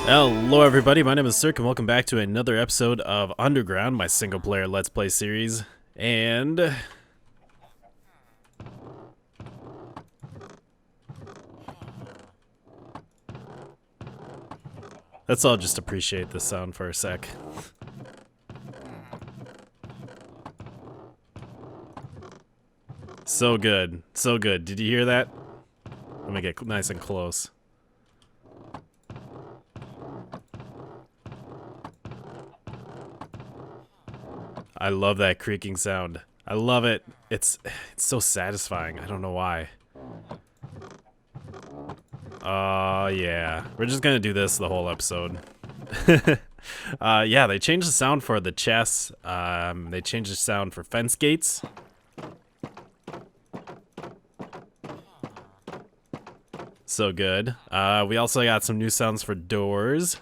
Hello everybody, my name is Sirhc and welcome back to another episode of Underground, my single player Let's Play series. And let's all just appreciate this sound for a sec. So good, so good. Did you hear that? Let me get nice and close. I love that creaking sound. I love it. It's so satisfying. I don't know why. Yeah. We're just gonna do this the whole episode. Yeah, they changed the sound for the chests. They changed the sound for fence gates. So good. We also got some new sounds for doors.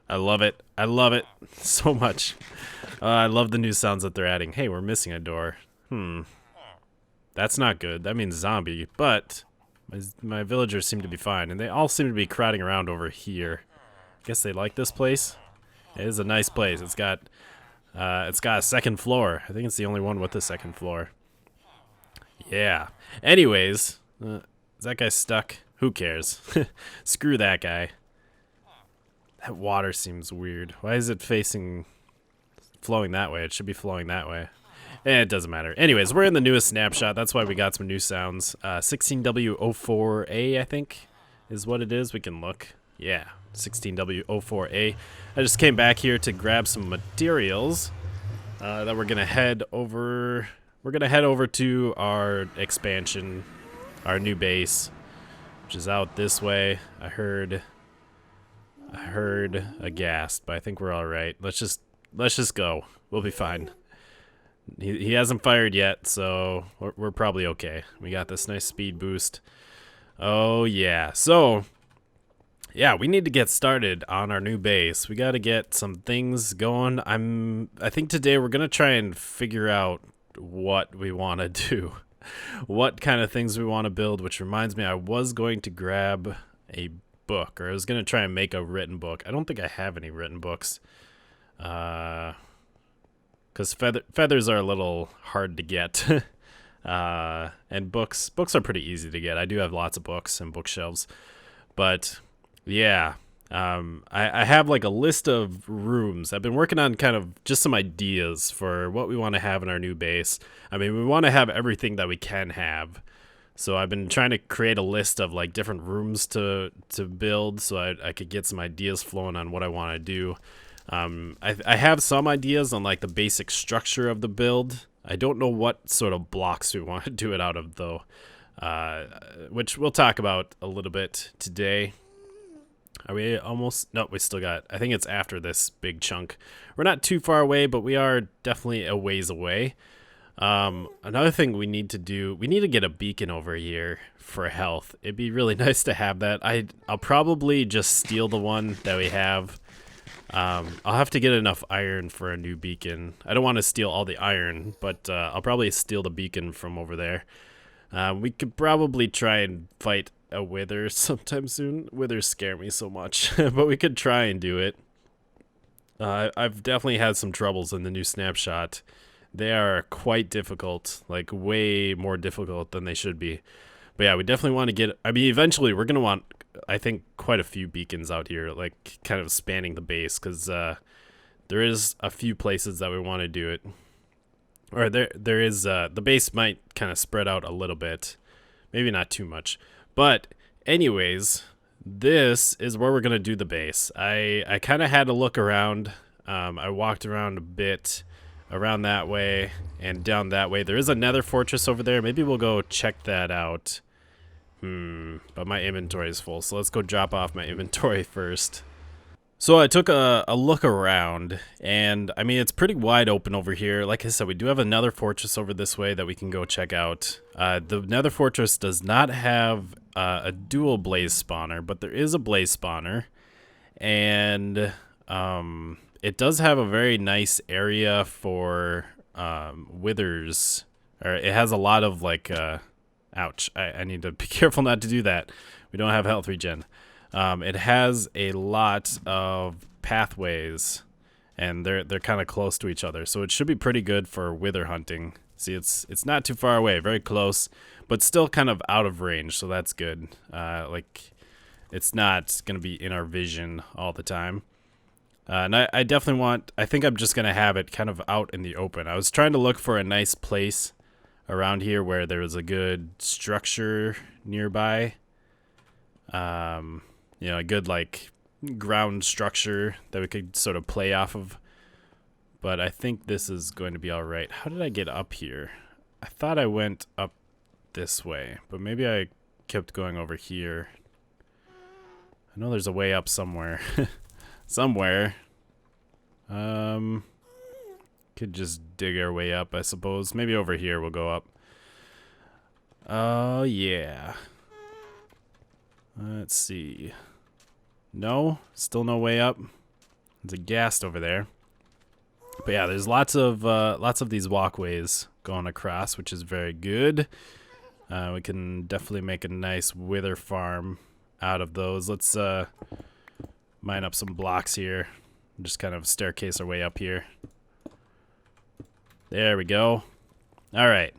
I love it. I love it so much. I love the new sounds that they're adding. Hey, we're missing a door. That's not good. That means zombie, but my villagers seem to be fine, and they all seem to be crowding around over here. Guess they like this place. It is a nice place. It's got a second floor. I think it's the only one with a second floor. Yeah. Anyways, is that guy stuck? Who cares? Screw that guy. That water seems weird. Why is it flowing that way? It should be flowing that way. It doesn't matter. Anyways, we're in the newest snapshot. That's why we got some new sounds. 16W04A, I think, is what it is. We can look. Yeah, 16W04A. I just came back here to grab some materials that we're gonna head over. We're gonna head over to our expansion, our new base, which is out this way. I heard a ghast, but I think we're all right. Let's just go. We'll be fine. He hasn't fired yet, so we're probably okay. We got this nice speed boost. Oh yeah. So yeah, we need to get started on our new base. We got to get some things going. I think today we're gonna try and figure out what we want to do, what kind of things we want to build. Which reminds me, I was going to grab a book, or I was gonna try and make a written book. I don't think I have any written books, because feathers are a little hard to get. And books are pretty easy to get. I do have lots of books and bookshelves, but yeah, I have like a list of rooms. I've been working on kind of just some ideas for what we want to have in our new base. I mean, we want to have everything that we can have. So I've been trying to create a list of like different rooms to build, so I could get some ideas flowing on what I want to do. I have some ideas on like the basic structure of the build. I don't know what sort of blocks we want to do it out of though, which we'll talk about a little bit today. Are we almost? No, we still got, I think it's after this big chunk. We're not too far away, but we are definitely a ways away. Another thing we need to do, we need to get a beacon over here for health. It'd be really nice to have that. I'll probably just steal the one that we have. I'll have to get enough iron for a new beacon. I don't want to steal all the iron, but I'll probably steal the beacon from over there. We could probably try and fight a wither sometime soon. Withers scare me so much, but we could try and do it. I've definitely had some troubles in the new snapshot. They are quite difficult, like way more difficult than they should be. But yeah, we definitely want to get, I mean, eventually we're going to want, I think, quite a few beacons out here, like kind of spanning the base, because there is a few places that we want to do it. Or there is, the base might kind of spread out a little bit, maybe not too much. But anyways, this is where we're going to do the base. I kind of had to look around. I walked around a bit. Around that way and down that way. There is a nether fortress over there. Maybe we'll go check that out. But my inventory is full, so let's go drop off my inventory first. So I took a look around, and I mean, it's pretty wide open over here. Like I said, we do have another fortress over this way that we can go check out. The nether fortress does not have a dual blaze spawner, but there is a blaze spawner. And it does have a very nice area for withers, or it has a lot of like, ouch, I need to be careful not to do that. We don't have health regen. It has a lot of pathways, and they're kind of close to each other, so it should be pretty good for wither hunting. See, it's not too far away, very close, but still kind of out of range, so that's good. Like, it's not gonna be in our vision all the time. And I definitely want, I think I'm just gonna have it kind of out in the open. I was trying to look for a nice place around here where there was a good structure nearby. You know, a good like ground structure that we could sort of play off of. But I think this is going to be all right. How did I get up here? I thought I went up this way, but maybe I kept going over here. I know there's a way up somewhere. Somewhere. Could just dig our way up, I suppose. Maybe over here we'll go up. Oh, yeah. Let's see. No? Still no way up? There's a ghast over there. But yeah, there's lots of these walkways going across, which is very good. We can definitely make a nice wither farm out of those. Let's mine up some blocks here. Just kind of staircase our way up here. There we go. All right,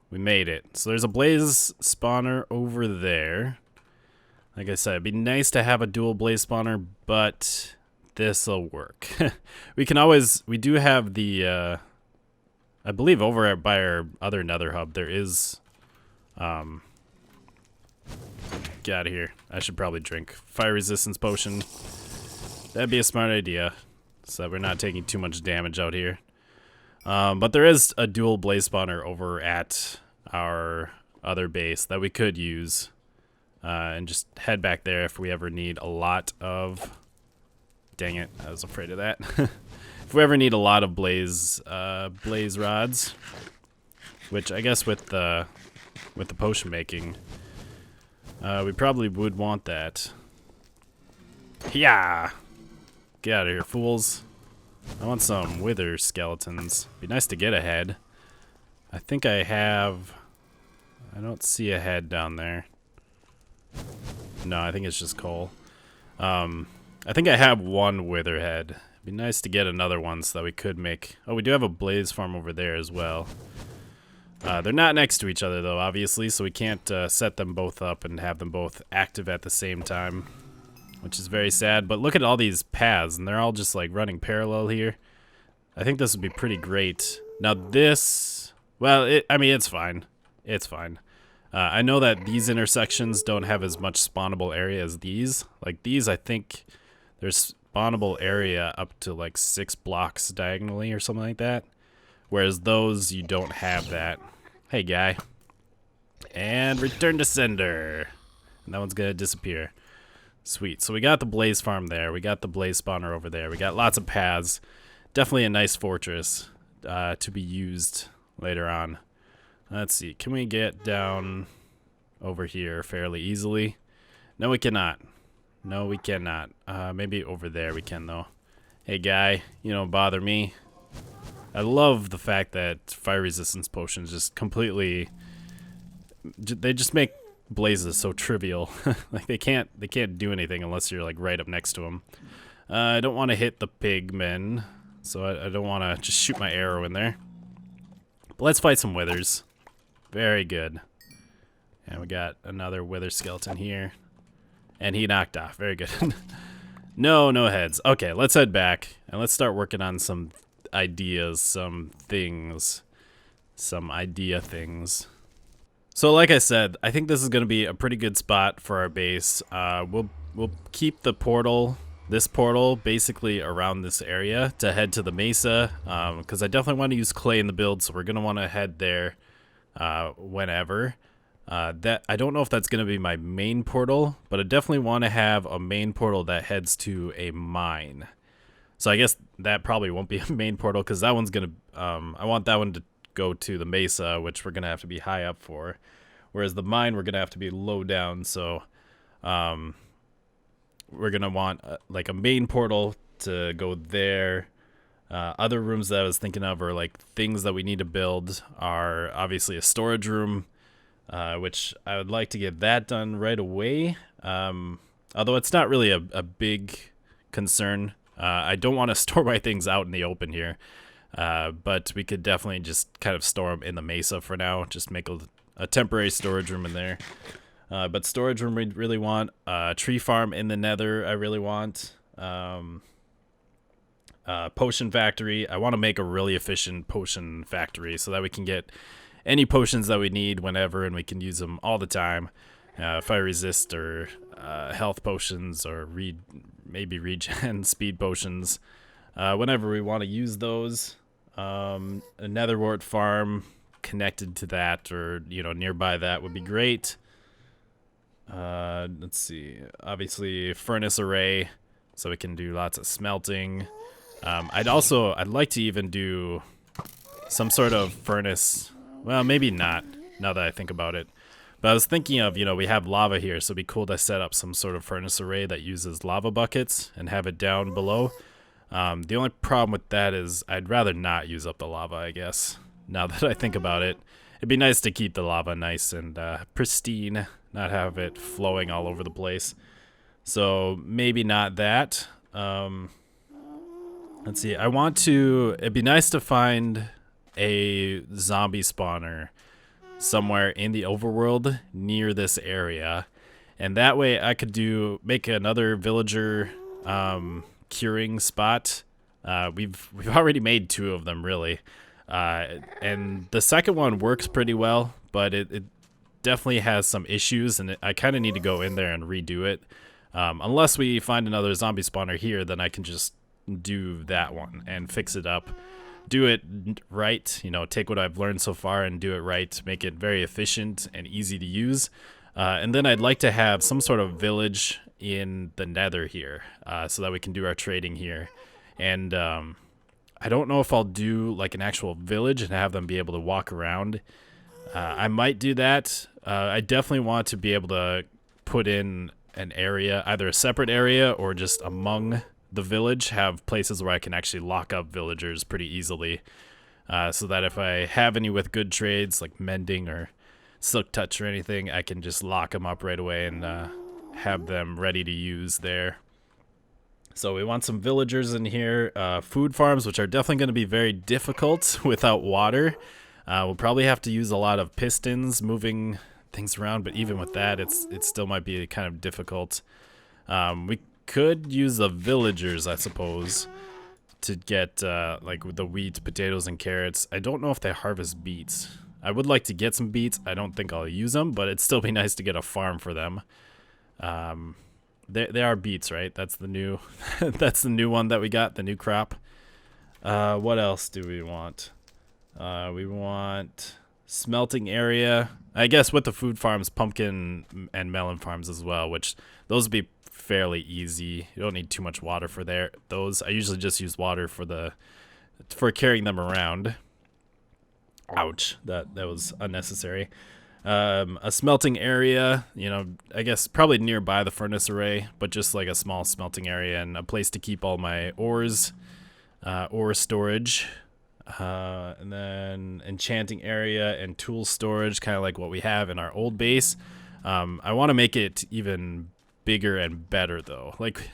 we made it. So there's a blaze spawner over there. Like I said, it'd be nice to have a dual blaze spawner, but this'll work. We do have the, I believe over by our other nether hub, there is, get out of here. I should probably drink fire resistance potion. That'd be a smart idea, so that we're not taking too much damage out here. But there is a dual blaze spawner over at our other base that we could use, and just head back there if we ever need a lot of... Dang it, I was afraid of that. If we ever need a lot of blaze rods, which I guess with the potion making, we probably would want that. Yeah, get out of here, fools! I want some wither skeletons. Be nice to get a head. I think I have. I don't see a head down there. No, I think it's just coal. I think I have one wither head. It'd be nice to get another one so that we could make... Oh, we do have a blaze farm over there as well. They're not next to each other, though, obviously, so we can't set them both up and have them both active at the same time, which is very sad. But look at all these paths, and they're all just, like, running parallel here. I think this would be pretty great. Now, this... Well, I mean, it's fine. It's fine. I know that these intersections don't have as much spawnable area as these. Like, these, I think... There's spawnable area up to like 6 blocks diagonally or something like that. Whereas those, you don't have that. Hey, guy. And return to sender. And that one's gonna disappear. Sweet. So we got the blaze farm there. We got the blaze spawner over there. We got lots of paths. Definitely a nice fortress to be used later on. Let's see. Can we get down over here fairly easily? No, we cannot. No, we cannot. Maybe over there we can, though. Hey, guy, you don't bother me. I love the fact that fire resistance potions just completely... They just make blazes so trivial. Like, they can't do anything unless you're, like, right up next to them. I don't want to hit the pigmen, so I don't want to just shoot my arrow in there. But let's fight some withers. Very good. And we got another wither skeleton here. And he knocked off. Very good. No heads. Okay, let's head back. And let's start working on some ideas, some things. Some idea things. So like I said, I think this is going to be a pretty good spot for our base. We'll keep the portal, this portal, basically around this area to head to the mesa. Because I definitely want to use clay in the build, so we're going to want to head there whenever. That I don't know if that's going to be my main portal, but I definitely want to have a main portal that heads to a mine. So I guess that probably won't be a main portal because that one's going to, I want that one to go to the mesa, which we're going to have to be high up for. Whereas the mine, we're going to have to be low down. So we're going to want like a main portal to go there. Other rooms that I was thinking of, or like things that we need to build, are obviously a storage room, which I would like to get that done right away. Although it's not really a big concern. I don't want to store my things out in the open here, but we could definitely just kind of store them in the mesa for now. Just make a temporary storage room in there. But storage room we really want. Tree farm in the Nether I really want. Potion factory. I want to make a really efficient potion factory so that we can get any potions that we need whenever, and we can use them all the time. Fire resist or health potions, or maybe regen speed potions. Whenever we want to use those. A netherwort farm connected to that, or nearby that, would be great. Let's see. Obviously, furnace array, so we can do lots of smelting. I'd like to even do some sort of furnace. Well, maybe not, now that I think about it. But I was thinking of, we have lava here, so it'd be cool to set up some sort of furnace array that uses lava buckets and have it down below. The only problem with that is I'd rather not use up the lava, I guess, now that I think about it. It'd be nice to keep the lava nice and pristine, not have it flowing all over the place. So maybe not that. Let's see, it'd be nice to find a zombie spawner somewhere in the overworld near this area. And that way I could make another villager curing spot. We've already made 2 of them, really. And the second one works pretty well, but it definitely has some issues, and I kind of need to go in there and redo it. Unless we find another zombie spawner here, then I can just do that one and fix it up. Do it right, take what I've learned so far and do it right, make it very efficient and easy to use. And then I'd like to have some sort of village in the Nether here, so that we can do our trading here. And I don't know if I'll do like an actual village and have them be able to walk around. I might do that. I definitely want to be able to put in an area, either a separate area or just among the village, have places where I can actually lock up villagers pretty easily, so that if I have any with good trades like mending or silk touch or anything, I can just lock them up right away and have them ready to use there. So we want some villagers in here. Food farms, which are definitely going to be very difficult without water. We'll probably have to use a lot of pistons moving things around, but even with that, it still might be kind of difficult. We could use the villagers, I suppose, to get like the wheat, potatoes, and carrots. I don't know if they harvest beets. I would like to get some beets. I don't think I'll use them, but it'd still be nice to get a farm for them. They are beets, right? That's the new that's the new one that we got, the new crop. What else do we want? We want smelting area. I guess with the food farms, pumpkin and melon farms as well, which those would be fairly easy. You don't need too much water for those. I usually just use water for carrying them around. Ouch, that was unnecessary. A smelting area, I guess probably nearby the furnace array, but just like a small smelting area and a place to keep all my ores, ore storage. And then enchanting area and tool storage, kind of like what we have in our old base. I want to make it even bigger and better though. Like,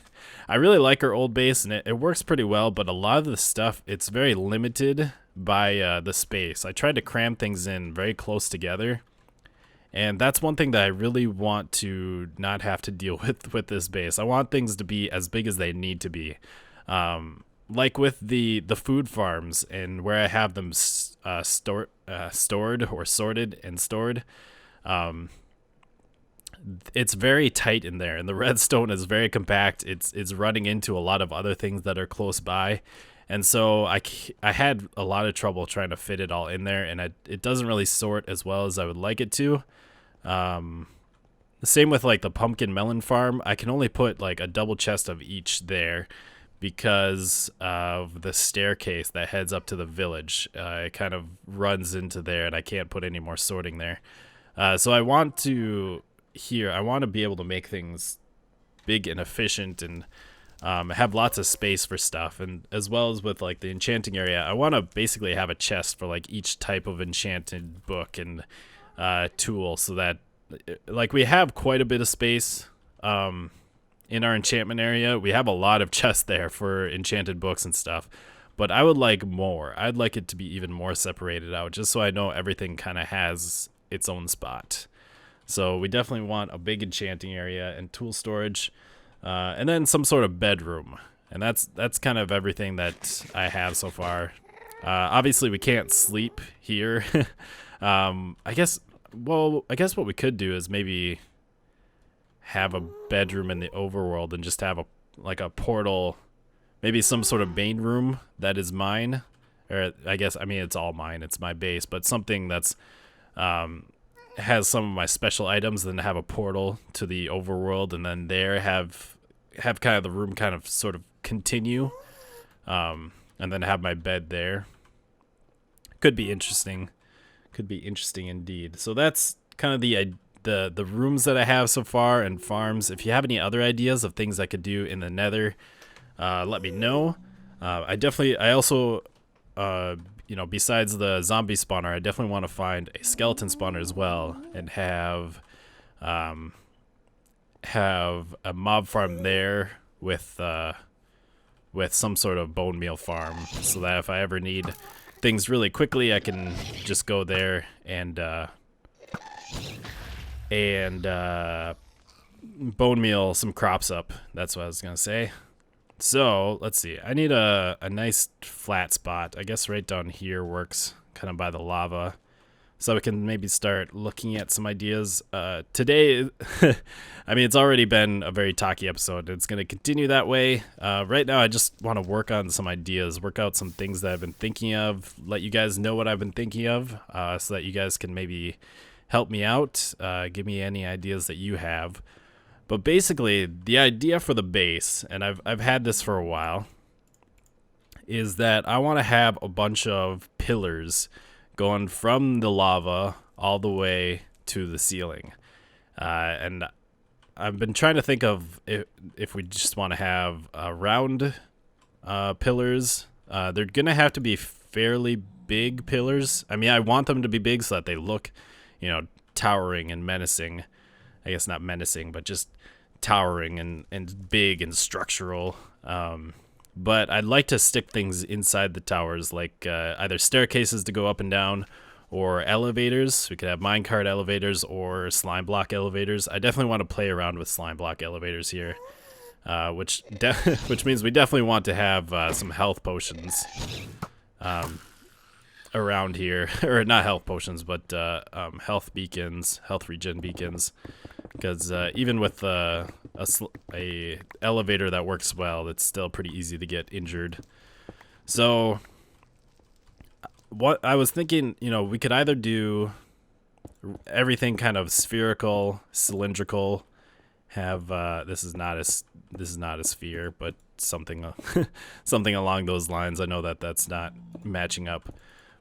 I really like our old base and it works pretty well, but a lot of the stuff, it's very limited by the space. I tried to cram things in very close together, and that's one thing that I really want to not have to deal with this base. I want things to be as big as they need to be. Like with the food farms and where I have them stored or sorted and stored, it's very tight in there, and the redstone is very compact. It's running into a lot of other things that are close by, and so I had a lot of trouble trying to fit it all in there, and it doesn't really sort as well as I would like it to. The same with like the pumpkin melon farm. I can only put like a double chest of each there because of the staircase that heads up to the village. It kind of runs into there, and I can't put any more sorting there. So I want to be able to make things big and efficient and have lots of space for stuff, and as well as with like the enchanting area, I want to basically have a chest for like each type of enchanted book and tool, so that like we have quite a bit of space in our enchantment area. We have a lot of chests there for enchanted books and stuff, but I would like more. I'd like it to be even more separated out, just so I know everything kind of has its own spot. So we definitely want a big enchanting area and tool storage, and then some sort of bedroom. And that's kind of everything that I have so far. Obviously, we can't sleep here. I guess what we could do is maybe have a bedroom in the overworld and just have a portal, maybe some sort of main room that is mine. Or I mean, it's all mine. It's my base, but something that's has some of my special items, then have a portal to the overworld, and then there have kind of the room kind of sort of continue, and then have my bed there. Could be interesting indeed. So that's kind of the rooms that I have so far and farms. If you have any other ideas of things I could do in the Nether, let me know. I also besides the zombie spawner, I definitely want to find a skeleton spawner as well, and have a mob farm there with some sort of bone meal farm, so that if I ever need things really quickly, I can just go there and bone meal some crops up. That's what I was gonna say. So let's see. I need a nice flat spot. I guess right down here works, kind of by the lava, so we can maybe start looking at some ideas. Today, I mean, it's already been a very talky episode. It's going to continue that way. Right now, I just want to work on some ideas, work out some things that I've been thinking of, let you guys know what I've been thinking of, so that you guys can maybe help me out, give me any ideas that you have. But basically, the idea for the base, and I've had this for a while, is that I want to have a bunch of pillars going from the lava all the way to the ceiling. And I've been trying to think of if we just want to have round pillars. They're going to have to be fairly big pillars. I mean, I want them to be big so that they look, towering and menacing. I guess not menacing, but just towering and big and structural. But I'd like to stick things inside the towers, like either staircases to go up and down, or elevators. We could have minecart elevators or slime block elevators. I definitely want to play around with slime block elevators here, which means we definitely want to have some health potions around here, or not health potions, but health beacons, health regen beacons, because even with a elevator that works well, it's still pretty easy to get injured. So what I was thinking, we could either do everything kind of spherical, cylindrical, have this is not a sphere, but something something along those lines. I know that that's not matching up.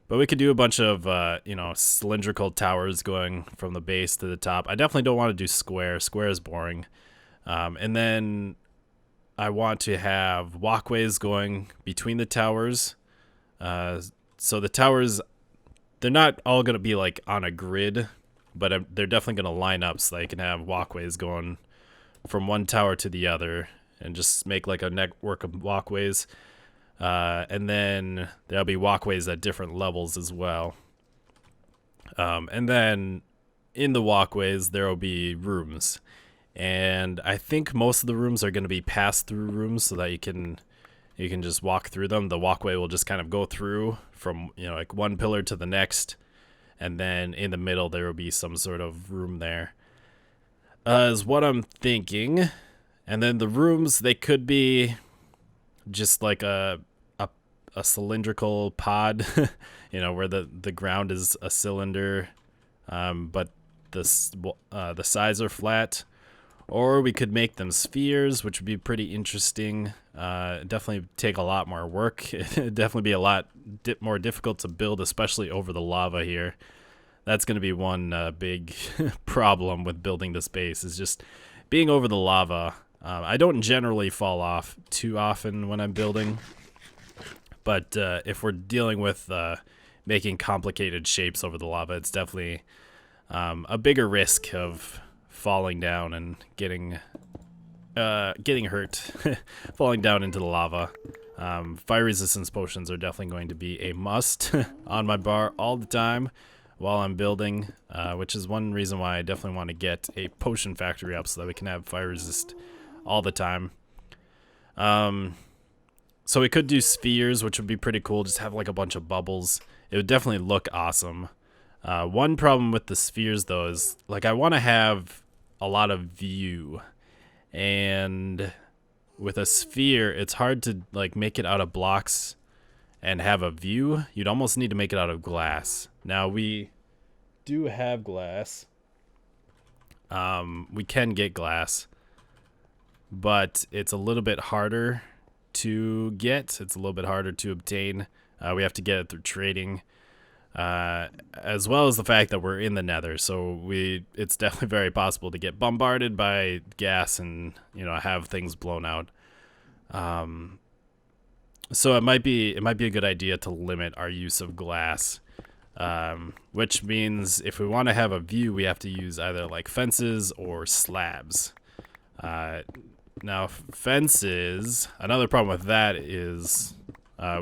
But we could do a bunch of, cylindrical towers going from the base to the top. I definitely don't want to do square. Square is boring. And then I want to have walkways going between the towers. So the towers, they're not all going to be like on a grid, but they're definitely going to line up so that you can have walkways going from one tower to the other and just make like a network of walkways. And then there'll be walkways at different levels as well. And then in the walkways, there will be rooms. And I think most of the rooms are going to be pass-through rooms so that you can just walk through them. The walkway will just kind of go through from, like one pillar to the next. And then in the middle, there will be some sort of room there. Is what I'm thinking. And then the rooms, they could be just like a cylindrical pod, where the ground is a cylinder, but the sides are flat. Or we could make them spheres, which would be pretty interesting. Definitely take a lot more work. It'd definitely be a lot more difficult to build, especially over the lava here. That's going to be one big problem with building this base, is just being over the lava. I don't generally fall off too often when I'm building, but if we're dealing with making complicated shapes over the lava, it's definitely a bigger risk of falling down and getting hurt, falling down into the lava. Fire resistance potions are definitely going to be a must on my bar all the time while I'm building, which is one reason why I definitely want to get a potion factory up so that we can have fire resist all the time. So we could do spheres, which would be pretty cool. Just have like a bunch of bubbles. It would definitely look awesome. One problem with the spheres though is like I want to have a lot of view, and with a sphere it's hard to like make it out of blocks and have a view. You'd almost need to make it out of glass. Now we do have glass. We can get glass, but it's a little bit harder to get. It's a little bit harder to obtain. We have to get it through trading, as well as the fact that we're in the Nether, so it's definitely very possible to get bombarded by gas and have things blown out. So it might be a good idea to limit our use of glass, which means if we want to have a view, we have to use either like fences or slabs. Now fences, another problem with that is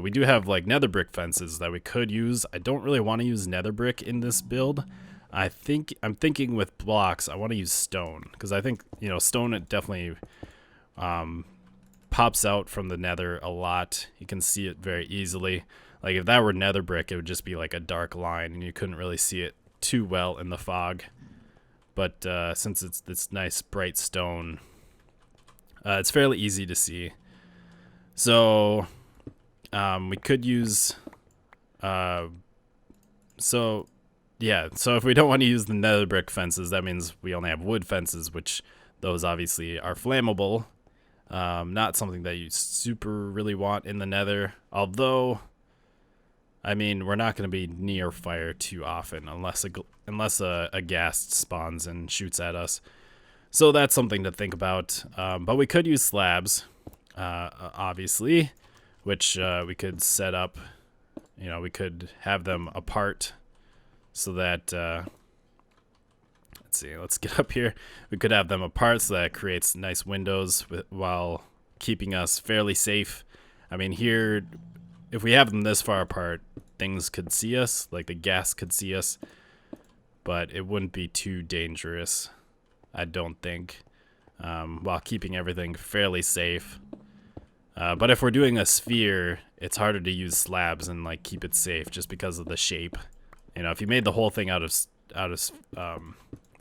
we do have like nether brick fences that we could use. I don't really want to use nether brick in this build. I'm thinking with blocks I want to use stone, because I think stone, it definitely pops out from the nether a lot. You can see it very easily. Like if that were nether brick, it would just be like a dark line and you couldn't really see it too well in the fog. But since it's this nice bright stone, it's fairly easy to see. So we could use so if we don't want to use the nether brick fences, that means we only have wood fences, which those obviously are flammable. Not something that you super really want in the nether, although I mean we're not going to be near fire too often unless a ghast spawns and shoots at us. So that's something to think about. But we could use slabs, obviously, which we could set up. We could have them apart so that let's see, let's get up here. We could have them apart so that it creates nice windows while keeping us fairly safe. I mean, here, if we have them this far apart, things could see us, like the gas could see us, but it wouldn't be too dangerous, I don't think, while keeping everything fairly safe. But if we're doing a sphere, it's harder to use slabs and like keep it safe just because of the shape. If you made the whole thing out of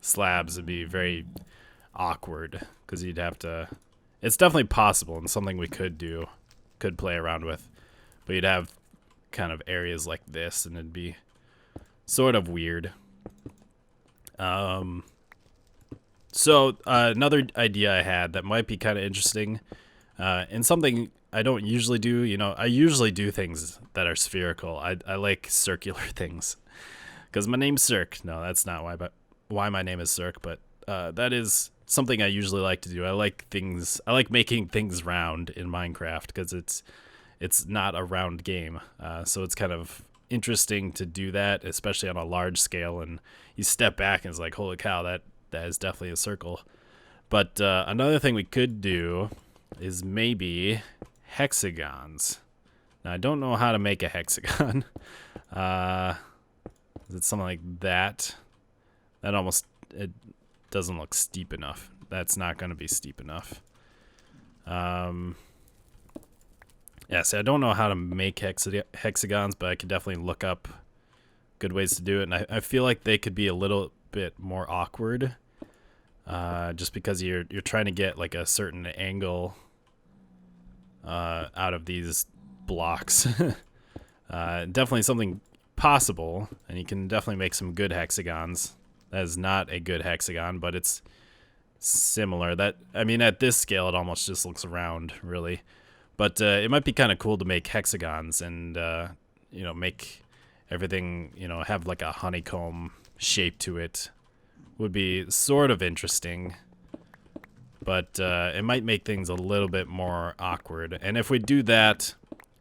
slabs, it'd be very awkward because you'd have to. It's definitely possible and something we could play around with, but you'd have kind of areas like this, and it'd be sort of weird. So another idea I had that might be kind of interesting, and something I don't usually do. I usually do things that are spherical. I like circular things because my name's Sirhc. No, that's not why my name is Sirhc, but that is something I usually like to do. I like making things round in Minecraft because it's not a round game, so it's kind of interesting to do that, especially on a large scale. And you step back and it's like, holy cow, that is definitely a circle. But another thing we could do is maybe hexagons. Now I don't know how to make a hexagon. Is it something like that? It doesn't look steep enough. That's not going to be steep enough. Yeah, see, I don't know how to make hexagons, but I could definitely look up good ways to do it. And I feel like they could be a little bit more awkward, just because you're trying to get like a certain angle out of these blocks. Definitely something possible, and you can definitely make some good hexagons. That is not a good hexagon, but it's similar. I mean, at this scale, it almost just looks round, really. But it might be kind of cool to make hexagons and, make everything, have like a honeycomb shape to it. Would be sort of interesting. but it might make things a little bit more awkward. And if we do that,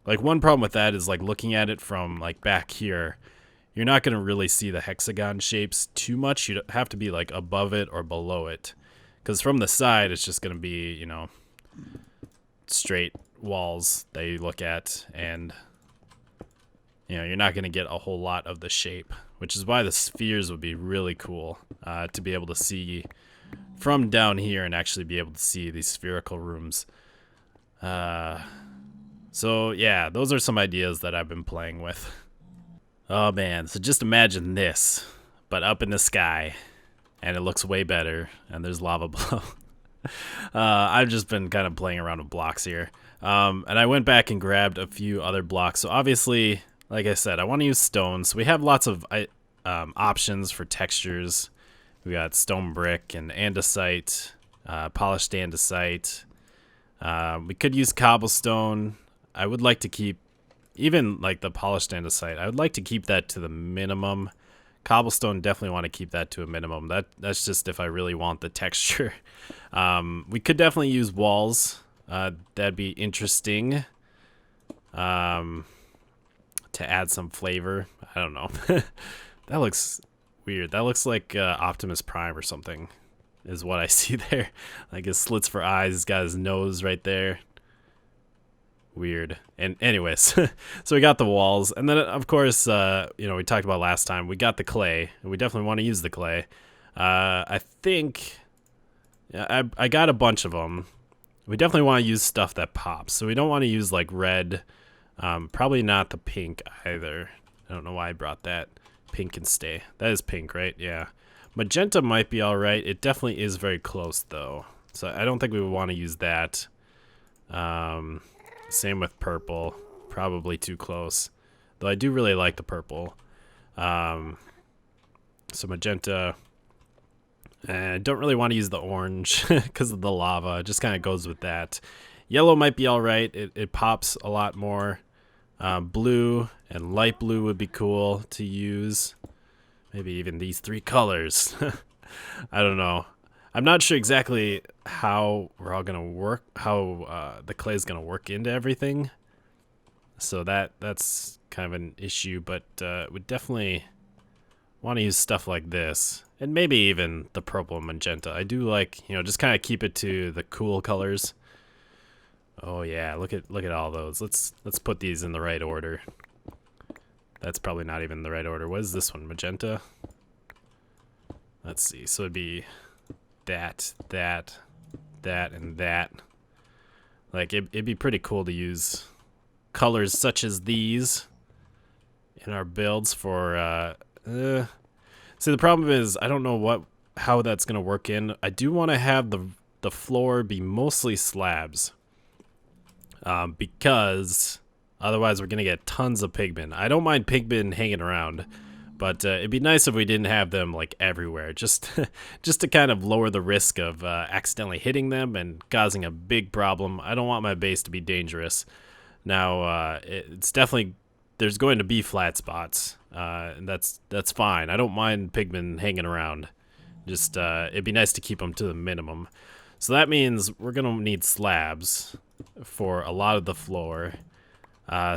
like one problem with that is like looking at it from like back here, you're not going to really see the hexagon shapes too much. You have to be like above it or below it, because from the side it's just going to be, you know, straight walls that you look at, and you know, you're not going to get a whole lot of the shape, which is why the spheres would be really cool to be able to see from down here and actually be able to see these spherical rooms. So yeah, those are some ideas that I've been playing with. Oh man, so just imagine this, but up in the sky, and it looks way better, and there's lava below. I've just been kind of playing around with blocks here. And I went back and grabbed a few other blocks. So obviously, like I said, I want to use stone. So we have lots of options for textures. We got stone brick and andesite, polished andesite. We could use cobblestone. I would like to keep, even like the polished andesite, I would like to keep that to the minimum. Cobblestone, definitely want to keep that to a minimum. That's just if I really want the texture. We could definitely use walls. That'd be interesting. To add some flavor. I don't know. That looks weird. That looks like Optimus Prime or something, is what I see there. Like his slits for eyes. He's got his nose right there. Weird. And anyways, so we got the walls, and then of course, you know, we talked about last time, we got the clay, and we definitely want to use the clay. I think I got a bunch of them. We definitely want to use stuff that pops, so we don't want to use like red. Probably not the pink either. I don't know why I brought that. Pink can stay. That is pink, right? Yeah. Magenta might be all right. It definitely is very close though, so I don't think we would want to use that. Same with purple, probably too close, though I do really like the purple. So magenta, and I don't really want to use the orange because of the lava. It just kind of goes with that. Yellow might be all right. It pops a lot more. Blue and light blue would be cool to use. Maybe even these three colors. I don't know. I'm not sure exactly how we're all gonna work, how the clay is gonna work into everything. So that's kind of an issue, but we definitely want to use stuff like this, and maybe even the purple and magenta. I do like, you know, just kind of keep it to the cool colors. Oh yeah, look at all those. Let's put these in the right order. That's probably not even the right order. What is this one? Magenta. Let's see. So it'd be that, and that. Like it'd be pretty cool to use colors such as these in our builds for see, the problem is I don't know how that's gonna work in. I do want to have the floor be mostly slabs, because otherwise we're gonna get tons of pigmen. I don't mind pigmen hanging around, but it'd be nice if we didn't have them like everywhere, just just to kind of lower the risk of accidentally hitting them and causing a big problem. I don't want my base to be dangerous. Now it's definitely, there's going to be flat spots, and that's fine. I don't mind pigmen hanging around. Just it'd be nice to keep them to the minimum. So that means we're gonna need slabs for a lot of the floor.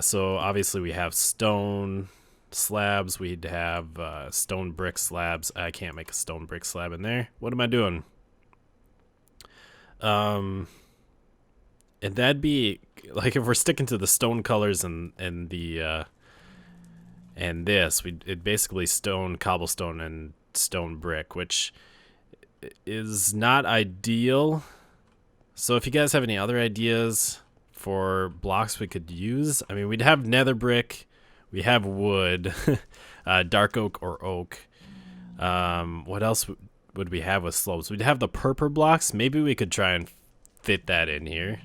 So obviously we have stone slabs, we'd have stone brick slabs. I can't make a stone brick slab in there. What am I doing? And that'd be like, if we're sticking to the stone colors and the and this, it'd basically stone, cobblestone, and stone brick, which is not ideal. So if you guys have any other ideas for blocks we could use, I mean, we'd have nether brick, we have wood, dark oak or oak. What else would we have with slopes? We'd have the purple blocks. Maybe we could try and fit that in here.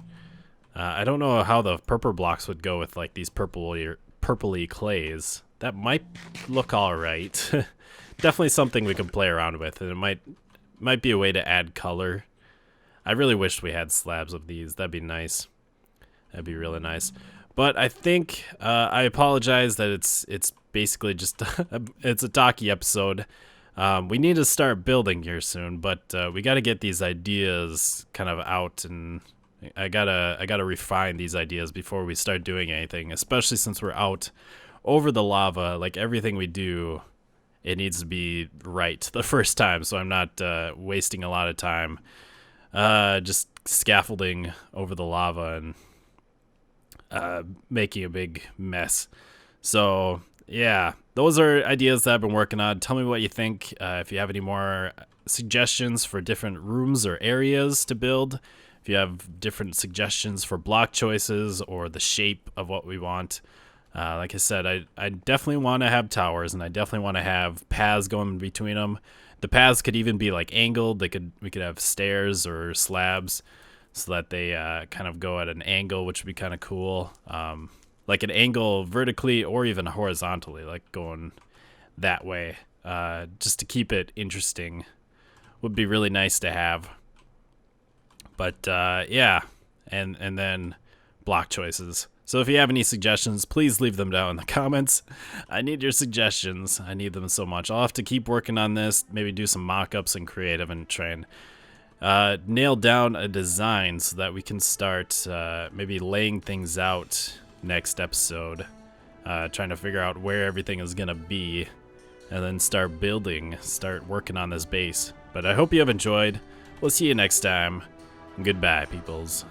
I don't know how the purple blocks would go with like these purpley clays. That might look all right. Definitely something we can play around with, and it might be a way to add color. I really wish we had slabs of these. That'd be nice. That'd be really nice. But I think I apologize that it's basically just it's a talky episode. We need to start building here soon, but we got to get these ideas kind of out, and I gotta refine these ideas before we start doing anything, especially since we're out over the lava. Like everything we do, it needs to be right the first time, so I'm not wasting a lot of time just scaffolding over the lava and making a big mess. So yeah, those are ideas that I've been working on. Tell me what you think. If you have any more suggestions for different rooms or areas to build, if you have different suggestions for block choices or the shape of what we want. Like I said, I definitely want to have towers, and I definitely want to have paths going between them. The paths could even be like angled. We could have stairs or slabs so that they kind of go at an angle, which would be kind of cool. Like an angle vertically or even horizontally, like going that way, just to keep it interesting, would be really nice to have. But yeah, and then block choices. So if you have any suggestions, please leave them down in the comments. I need your suggestions. I need them so much. I'll have to keep working on this, maybe do some mock-ups and creative, and try and nail down a design so that we can start maybe laying things out next episode, trying to figure out where everything is gonna be, and then start working on this base. But I hope you have enjoyed. We'll see you next time. Goodbye, peoples.